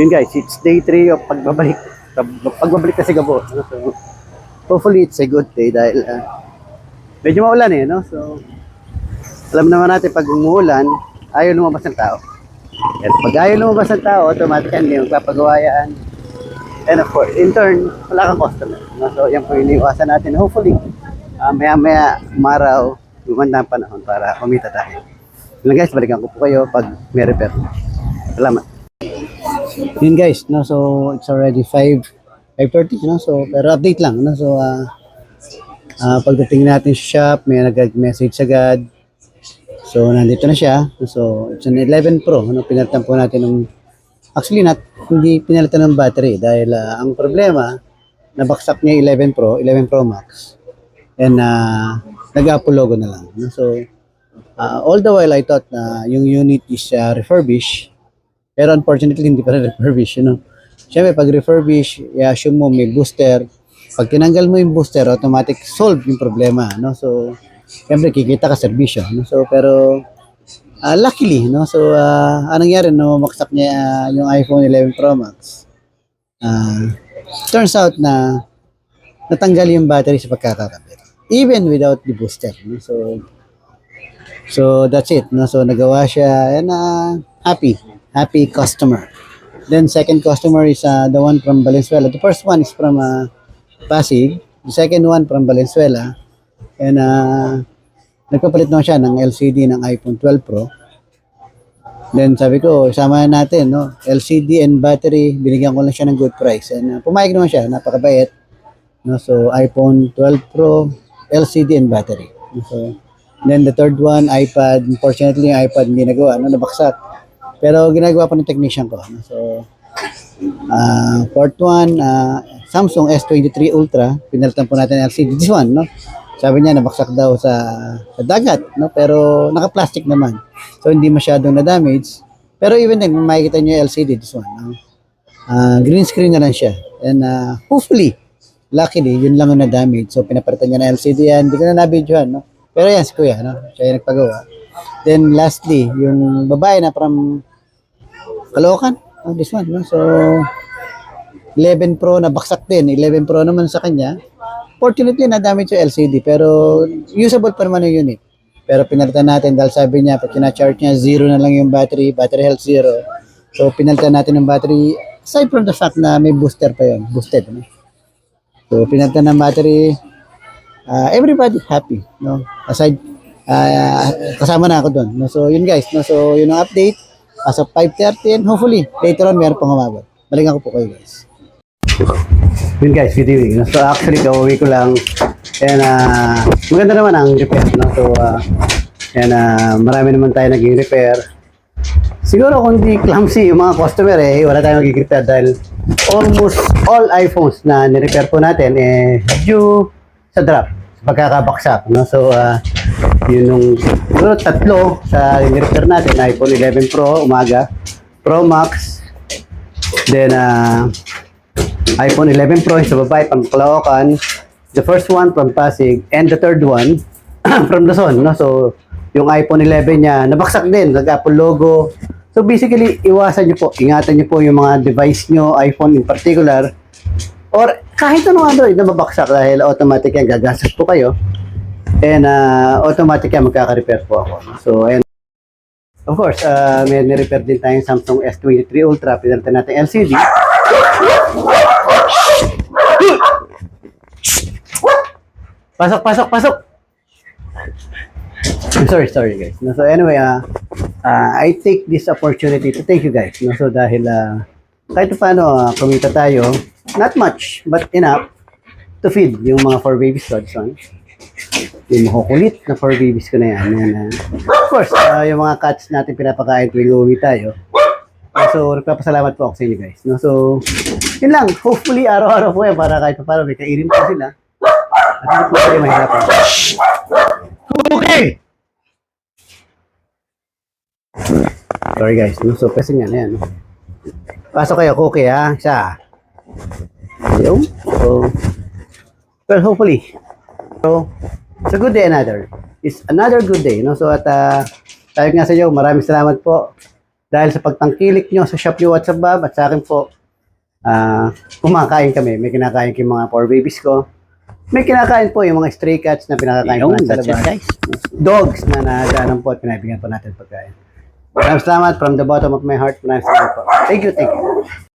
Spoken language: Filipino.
Yun guys, it's day 3 of pagbabalik. Pagbabalik kasi Gabo. No? So, hopefully it's a good day dahil medyo maulan eh. No? So, alam naman natin pag umuulan, ayaw lumabas ng tao. At pag ayaw lumabas ng tao, automatic yan, magpapagawa yan. And of course, in turn, wala kang customer. No? So, yan po yung iniwasan natin. Hopefully, maya-maya, umaraw, gumanda ang panahon para kumita tayo. Yun guys, balikan ko po kayo pag may repair. Salamat. Yun guys, no, so it's already 5:30, no, so pero update lang, no, so pagdating natin sa shop, may nag-message agad, so nandito na siya, so it's an 11 Pro, ano, pinalitan po natin ng, actually hindi pinalitan ng battery dahil ang problema, nabaksak niya 11 Pro Max, and nag-Apple logo na lang, no, so all the while I thought na yung unit is refurbished. Pero unfortunately, hindi pa rin refurbish, you know. Siyempre, pag refurbish, i-assume mo may booster. Pag tinanggal mo yung booster, automatic solve yung problema, no? So, siyempre, kikita ka serbisyo, no? So, pero, luckily, no? So, anong nangyari, no? Maksak niya yung iPhone 11 Pro Max. Turns out na natanggal yung battery sa pagkakakabit. Even without the booster, no? So that's it, no? So, nagawa siya, and happy customer. Then second customer is the one from Valenzuela. The first one is from Pasig. The second one from Valenzuela. And nagpapalit na siya ng LCD ng iPhone 12 Pro. Then sabi ko, sama natin, no? LCD and battery, binigyan ko lang siya ng good price. And pumayag naman siya, napakabait. No? So iPhone 12 Pro, LCD and battery. So, then the third one, iPad. Unfortunately, yung iPad hindi nagawa, no? Nabaksak. Pero ginagawa pa ng technician ko. So, fourth one, Samsung S23 Ultra. Pinalitan po natin LCD. This one, no? Sabi niya, nabaksak daw sa dagat, no? Pero naka-plastic naman. So, hindi masyadong na-damage. Pero even then, kung makikita niyo yung LCD, this one, no? Green screen na lang siya. And hopefully, luckily, yun lang yung na-damage. So, pinapalitan niya na LCD yan. Hindi ko na na-videohan, no? Pero yan, si Kuya, no? Siya yung nagpagawa. Then, lastly, yung babae na from Caloocan, this one, no? So 11 Pro na baksak din, 11 Pro naman sa kanya. Fortunately, na-damage yung LCD, pero usable pa naman yung unit. Pero pinalitan natin dahil sabi niya, pag kina-charge niya, 0 na lang yung battery health 0. So pinalitan natin ng battery, aside from the fact na may booster pa yun, boosted, no? So pinalitan ng battery, everybody happy, no? Aside, kasama na ako doon, no? So yun guys, no? So yun ang update. As of 5:30 and hopefully later on meron pang umabot. Balikan ko po kayo guys. Yun guys, good evening. So actually kauwi ko lang and maganda naman ang repair, no? So and marami naman tayo naging repair. Siguro kung di clumsy yung mga customer wala tayong naging repair dahil almost all iPhones na ni-repair po natin due sa drop, sa pagkakabaksak, no? So yun nung siguro 3 sa repair natin, iPhone 11 Pro umaga, Pro Max, then iPhone 11 Pro sa babae from Caloocan, the first one from Pasig, and the third one from Luzon, no? So yung iPhone 11 niya nabaksak din, nag-Apple logo. So basically, iwasan niyo po, ingatan niyo po yung mga device niyo, iPhone in particular, or kahit anong Android na mabaksak dahil automatic yan, gagastos po kayo. And automatic yan, magkaka-repair po ako. So, and of course, may ni-repair din tayong Samsung S23 Ultra. Pinalitan natin LCD. Pasok! I'm sorry guys. So anyway, I take this opportunity to thank you guys. So dahil kahit paano kumita tayo, not much, but enough to feed yung mga 4 babies ko. Yung makukulit na 4 babies ko na yan. And, of course, yung mga cats natin pinapakain tuwing uwi tayo. So, nagpapasalamat po ako sa inyo guys. No? So, yun lang. Hopefully, araw-araw po yan para kahit paano may kainin po sila. At hindi po kayo mahirapan. Okay! Sorry guys. No? So, kasi nga na yan. No? Pasok kayo, Cookie ha. Isa. Yung. So, well, hopefully. So, it's a good day another. It's another good day, no? So at tayo nga sa inyo, maraming salamat po. Dahil sa pagtangkilik nyo sa shop nyo WhatsApp Bob at sa akin po, kumakain kami. May kinakain yung mga poor babies ko. May kinakain po yung mga stray cats na pinakakain po natin sa That's it, labas. guys. Dogs na nadaanan po at pinabigyan po natin pagkain. Maraming salamat from the bottom of my heart. Maraming salamat po. Thank you, thank you.